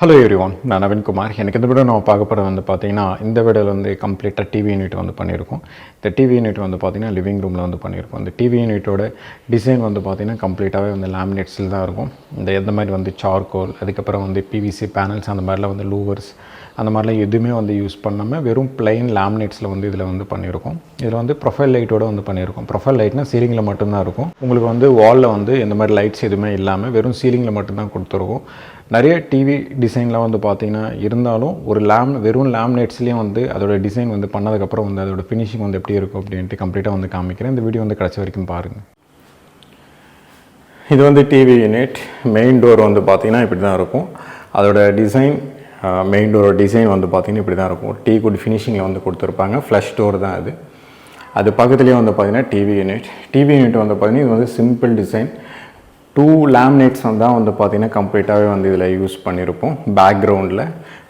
Hello everyone, நான் நவீன் குமார். எனக்கு இந்த வீடியோ நான் பார்க்க போகிறது வந்து பார்த்தீங்கன்னா இந்த வீடியோவில் வந்து கம்ப்ளீட்டாக டிவி யூனிட் வந்து பண்ணியிருக்கோம். இந்த டிவி யூனிட் வந்து பார்த்தீங்கன்னா லிவிங் ரூமில் வந்து பண்ணியிருக்கோம். இந்த டிவி யூனிட்டோட டிசைன் வந்து பார்த்தீங்கன்னா கம்ப்ளீட்டாகவே வந்து லேமினேட்ஸில் தான் இருக்கும். இந்த எந்த மாதிரி வந்து சார்கோல், அதுக்கப்புறம் வந்து பிவிசி பேனல்ஸ், அந்த மாதிரிலாம் வந்து லூவர்ஸ், அந்த மாதிரிலாம் எதுவுமே வந்து யூஸ் பண்ணாமல் வெறும் பிளைன் லேமினேட்ஸில் வந்து இதில் வந்து பண்ணியிருக்கோம். இதில் வந்து ப்ரொஃபைல் லைட்டோடு வந்து பண்ணியிருக்கோம். ப்ரொஃபைல் லைட்னா சீலிங்கில் மட்டும்தான் இருக்கும். உங்களுக்கு வந்து வாலில் வந்து இந்த மாதிரி லைட்ஸ் எதுவுமே இல்லாமல் வெறும் சீலிங்கில் மட்டும்தான் கொடுத்துருக்கோம். நிறைய டிவி டிசைனில் வந்து பார்த்திங்கன்னா இருந்தாலும் ஒரு வெறும் லேமினேட்ஸ்லேயும் வந்து அதோட டிசைன் வந்து பண்ணதுக்கப்புறம் வந்து அதோட ஃபினிஷிங் வந்து எப்படி இருக்கும் அப்படின்ட்டு கம்ப்ளீட்டாக வந்து காமிக்கிறேன். இந்த வீடியோ வந்து கடைசி வரைக்கும் பாருங்கள். இது வந்து டிவி யூனிட். மெயின் டோர் வந்து பார்த்திங்கன்னா இப்படி தான் இருக்கும். அதோட டிசைன் மெயின் டோரோட டிசைன் வந்து பார்த்திங்கன்னா இப்படி தான் இருக்கும். டீ குட் ஃபினிஷிங்கில் வந்து கொடுத்துருப்பாங்க. ஃப்ளஷ் டோர் தான் அது பக்கத்துலேயே வந்து பார்த்திங்கன்னா டிவி யூனிட் வந்து பார்த்திங்கன்னா இது வந்து சிம்பிள் டிசைன். 2 லேமினேட்ஸ் வந்து பார்த்திங்கன்னா கம்ப்ளீட்டாகவே வந்து இதில் யூஸ் பண்ணியிருப்போம். பேக்ரவுண்டில்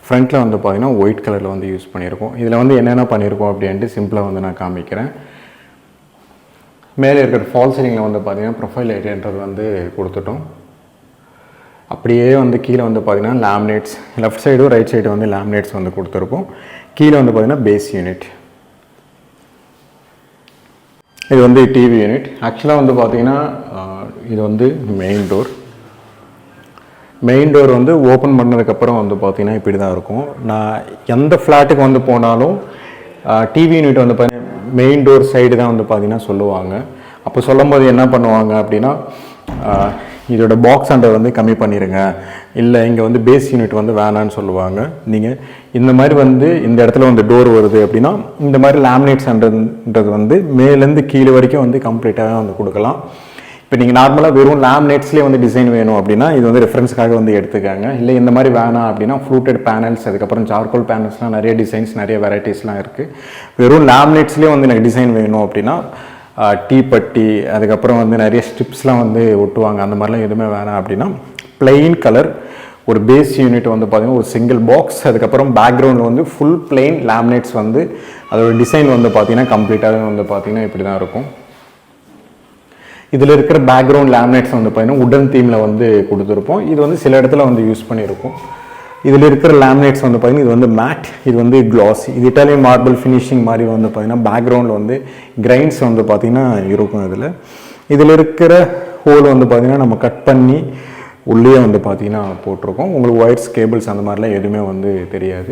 ஃப்ரண்ட்டில் வந்து பார்த்திங்கன்னா ஒயிட் கலரில் வந்து யூஸ் பண்ணியிருக்கோம். இதில் வந்து என்னென்ன பண்ணியிருக்கோம் அப்படின்ட்டு சிம்பிளாக வந்து நான் காமிக்கிறேன். மேலே இருக்கிற ஃபால் சீலிங்கில் வந்து பார்த்திங்கன்னா ப்ரொஃபைல் லைட்ன்றது வந்து கொடுத்துட்டோம். அப்படியே வந்து கீழே வந்து பார்த்திங்கன்னா லேமினேட்ஸ், லெஃப்ட் சைடும் ரைட் சைடு வந்து லேமினேட்ஸ் வந்து கொடுத்துருக்கோம். கீழே வந்து பார்த்திங்கன்னா பேஸ் யூனிட். இது வந்து டிவி யூனிட். ஆக்சுவலாக வந்து பார்த்திங்கன்னா இது வந்து மெயின் டோர் வந்து ஓப்பன் பண்ணதுக்கப்புறம் வந்து பார்த்திங்கன்னா இப்படி தான் இருக்கும். நான் எந்த ஃப்ளாட்டுக்கு வந்து போனாலும் டிவி யூனிட் வந்து பார்த்திங்கன்னா மெயின் டோர் சைடு தான் வந்து பார்த்திங்கன்னா சொல்லுவாங்க. அப்போ சொல்லும்போது என்ன பண்ணுவாங்க அப்படின்னா, இதோட பாக்ஸ் அண்டர் வந்து கம்மி பண்ணிடுங்க, இல்லை இங்கே வந்து பேஸ் யூனிட் வந்து வேணான்னு சொல்லுவாங்க. நீங்கள் இந்த மாதிரி வந்து இந்த இடத்துல வந்து டோர் வருது அப்படின்னா இந்த மாதிரி லேமினேட்ஸ் அண்டர்ன்றது வந்து மேலேருந்து கீழே வரைக்கும் வந்து கம்ப்ளீட்டாக வந்து கொடுக்கலாம். இப்போ நீங்கள் நார்மலாக வெறும் லேமினேட்ஸ்லேயே வந்து டிசைன் வேணும் அப்படின்னா இது வந்து ரெஃபரன்ஸுக்காக வந்து எடுத்துக்காங்க. இல்லை இந்த மாதிரி வேணாம் அப்படின்னா ஃப்ளூட்டட் பேனல்ஸ், அதுக்கப்புறம் சார்கோல் பேனல்ஸ்லாம் நிறைய டிசைன்ஸ், நிறைய வெரைட்டிஸ்லாம் இருக்குது. வெறும் லேமினேட்ஸ்லேயே வந்து எனக்கு டிசைன் வேணும் அப்படின்னா டீப்பட்டி, அதுக்கப்புறம் வந்து நிறைய ஸ்ட்ரிப்ஸ்லாம் வந்து ஒட்டுவாங்க. அந்த மாதிரிலாம் எதுவுமே வேணாம் அப்படின்னா பிளெயின் கலர் ஒரு பேஸ் யூனிட் வந்து பார்த்திங்கன்னா ஒரு சிங்கிள் பாக்ஸ், அதுக்கப்புறம் பேக்ரவுண்டில் வந்து ஃபுல் பிளெயின் லேமினேட்ஸ் வந்து அதோட டிசைன் வந்து பார்த்திங்கன்னா கம்ப்ளீட்டாகவே வந்து பார்த்திங்கன்னா இப்படி தான் இருக்கும். இதில் இருக்கிற பேக்ரவுண்ட் லேமினேட்ஸ் வந்து பார்த்திங்கன்னா உடன் தீமில் வந்து கொடுத்துருப்போம். இது வந்து சில இடத்துல வந்து யூஸ் பண்ணியிருக்கோம். இதில் இருக்கிற லேமினேட்ஸ் வந்து பார்த்திங்கன்னா இது வந்து மேட், இது வந்து கிளாஸி. இது இட்டாலியன் மார்பிள் ஃபினிஷிங் மாதிரி வந்து பார்த்திங்கன்னா பேக்ரவுண்டில் வந்து கிரைன்ஸ் வந்து பார்த்திங்கன்னா இருக்கும். இதில் இருக்கிற ஹோல் வந்து பார்த்திங்கன்னா நம்ம கட் பண்ணி உள்ளே வந்து பார்த்திங்கன்னா போட்டிருக்கோம். உங்களுக்கு ஒயர்ஸ், கேபிள்ஸ் அந்த மாதிரிலாம் எதுவுமே வந்து தெரியாது.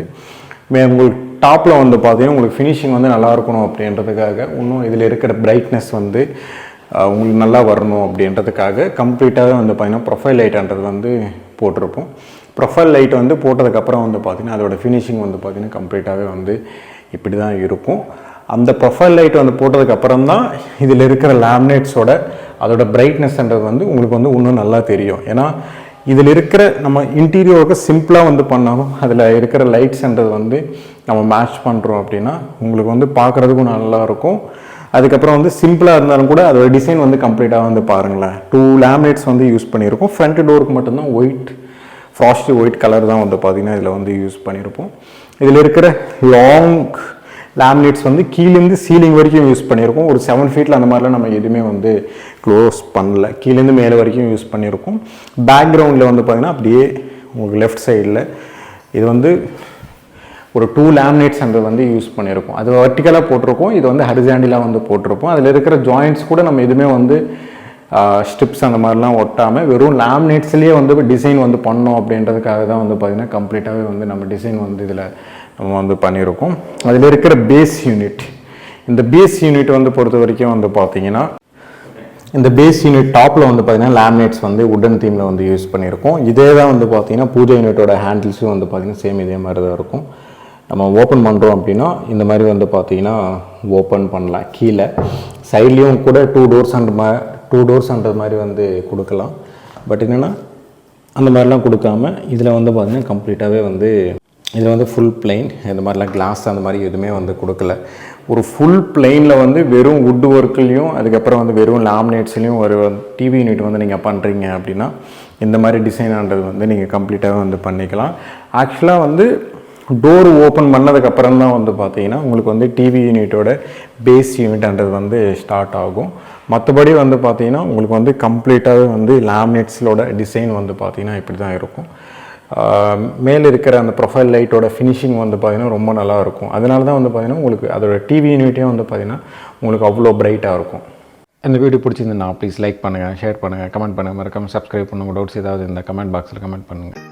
உங்களுக்கு டாப்பில் வந்து பார்த்திங்கன்னா உங்களுக்கு ஃபினிஷிங் வந்து நல்லா இருக்கணும் அப்படின்றதுக்காக இன்னும் இதில் இருக்கிற பிரைட்னஸ் வந்து உங்களுக்கு நல்லா வரணும் அப்படின்றதுக்காக கம்ப்ளீட்டாகவே வந்து பார்த்திங்கன்னா ப்ரொஃபைல் லைட்ன்றது வந்து போட்டிருப்போம். ப்ரொஃபைல் லைட் வந்து போட்டதுக்கப்புறம் வந்து பார்த்திங்கன்னா அதோட ஃபினிஷிங் வந்து பார்த்திங்கன்னா கம்ப்ளீட்டாகவே வந்து இப்படி தான் இருக்கும். அந்த ப்ரொஃபைல் லைட் வந்து போட்டதுக்கப்புறம் தான் இதில் இருக்கிற லேமினேட்ஸோட அதோட பிரைட்னஸ்ன்றது வந்து உங்களுக்கு வந்து இன்னும் நல்லா தெரியும். ஏன்னா இதில் இருக்கிற நம்ம இன்டீரியருக்கு சிம்பிளாக வந்து பண்ணாலும் அதில் இருக்கிற லைட்ஸ்ன்றது வந்து நம்ம மேட்ச் பண்ணுறோம் அப்படின்னா உங்களுக்கு வந்து பார்க்குறதுக்கும் நல்லாயிருக்கும். அதுக்கப்புறம் வந்து சிம்பிளாக இருந்தாலும் கூட அதோட டிசைன் வந்து கம்ப்ளீட்டாக வந்து பாருங்களேன். 2 லேமினேட்ஸ் வந்து யூஸ் பண்ணியிருக்கோம். ஃப்ரண்ட் டோருக்கு மட்டும்தான் ஒயிட், ஃப்ராஸ்டி ஒயிட் கலர் தான் வந்து பார்த்திங்கன்னா இதில் வந்து யூஸ் பண்ணியிருப்போம். இதில் இருக்கிற லாங் லேமினேட்ஸ் வந்து கீழேருந்து சீலிங் வரைக்கும் யூஸ் பண்ணியிருக்கோம். ஒரு 7 ஃபீட்டில் அந்த மாதிரிலாம் நம்ம எதுவுமே வந்து க்ளோஸ் பண்ணல. கீழேருந்து மேலே வரைக்கும் யூஸ் பண்ணியிருக்கோம். பேக்ரவுண்டில் வந்து பார்த்திங்கன்னா அப்படியே உங்களுக்கு லெஃப்ட் சைடில் இது வந்து ஒரு 2 லேமினேட்ஸ் வந்து யூஸ் பண்ணியிருக்கோம். அது வெர்டிக்கலாக போட்டிருக்கோம், இது வந்து ஹரிசாண்டலாக வந்து போட்டிருப்போம். அதில் இருக்கிற ஜாயிண்ட்ஸ் கூட நம்ம எதுவுமே வந்து ஸ்ட்ரிப்ஸ் அந்த மாதிரிலாம் ஒட்டாமல் வெறும் லேமினேட்ஸ்லேயே வந்து டிசைன் வந்து பண்ணோம் அப்படின்றதுக்காக தான் வந்து பார்த்திங்கன்னா கம்ப்ளீட்டாகவே வந்து நம்ம டிசைன் வந்து இதில் நம்ம வந்து பண்ணியிருக்கோம். அதில் இருக்கிற பேஸ் யூனிட், இந்த பேஸ் யூனிட் வந்து பொறுத்த வரைக்கும் வந்து பார்த்திங்கன்னா இந்த பேஸ் யூனிட் டாப்பில் வந்து பார்த்திங்கன்னா லேமினேட்ஸ் வந்து உடன் தீமில் வந்து யூஸ் பண்ணியிருக்கோம். இதே தான் வந்து பார்த்திங்கன்னா பூஜை யூனிட்டோட ஹேண்டில்ஸும் வந்து பார்த்திங்கன்னா சேம் இதே மாதிரி தான் இருக்கும். நம்ம ஓப்பன் பண்ணுறோம் அப்படின்னா இந்த மாதிரி வந்து பார்த்திங்கன்னா ஓப்பன் பண்ணலாம். கீழே சைட்லேயும் கூட 2 டோர்ஸ்ன்ற மாதிரி வந்து கொடுக்கலாம். பட் என்னென்னா அந்த மாதிரிலாம் கொடுக்காம இதில் வந்து பார்த்திங்கன்னா கம்ப்ளீட்டாகவே வந்து இதில் வந்து ஃபுல் பிளெயின், இந்த மாதிரிலாம் கிளாஸ் அந்த மாதிரி எதுவுமே வந்து கொடுக்கல. ஒரு ஃபுல் பிளெயினில் வந்து வெறும் வுட் ஒர்க்லேயும் அதுக்கப்புறம் வந்து வெறும் லேமினேட்ஸ்லேயும் ஒரு டிவி யூனிட் வந்து நீங்கள் பண்ணுறீங்க அப்படின்னா இந்த மாதிரி டிசைனானது வந்து நீங்கள் கம்ப்ளீட்டாகவே வந்து பண்ணிக்கலாம். ஆக்சுவலாக வந்து டோர் ஓப்பன் பண்ணதுக்கப்புறம் தான் வந்து பார்த்திங்கன்னா உங்களுக்கு வந்து டிவி யூனிட்டோட பேஸ் யூனிட்ன்றது வந்து ஸ்டார்ட் ஆகும். மற்றபடி வந்து பார்த்திங்கன்னா உங்களுக்கு வந்து கம்ப்ளீட்டாகவே வந்து லேமினேட்ஸோட டிசைன் வந்து பார்த்திங்கன்னா இப்படி தான் இருக்கும். மேலே இருக்கிற அந்த ப்ரொஃபைல் லைட்டோட ஃபினிஷிங் வந்து பார்த்திங்கன்னா ரொம்ப நல்லாயிருக்கும். அதனால தான் வந்து பார்த்திங்கன்னா உங்களுக்கு அதோட டிவி யூனிட்டே வந்து பார்த்திங்கன்னா உங்களுக்கு அவ்வளோ பிரைட்டாக இருக்கும். இந்த வீடியோ பிடிச்சிருந்தா ப்ளீஸ் லைக் பண்ணுங்கள், ஷேர் பண்ணுங்கள், கமெண்ட் பண்ணுங்கள், மறக்காமல் சப்ஸ்கிரைப் பண்ணுங்கள். டவுட்ஸ் ஏதாவது இந்த கமெண்ட் பாக்ஸில் கமெண்ட் பண்ணுங்கள்.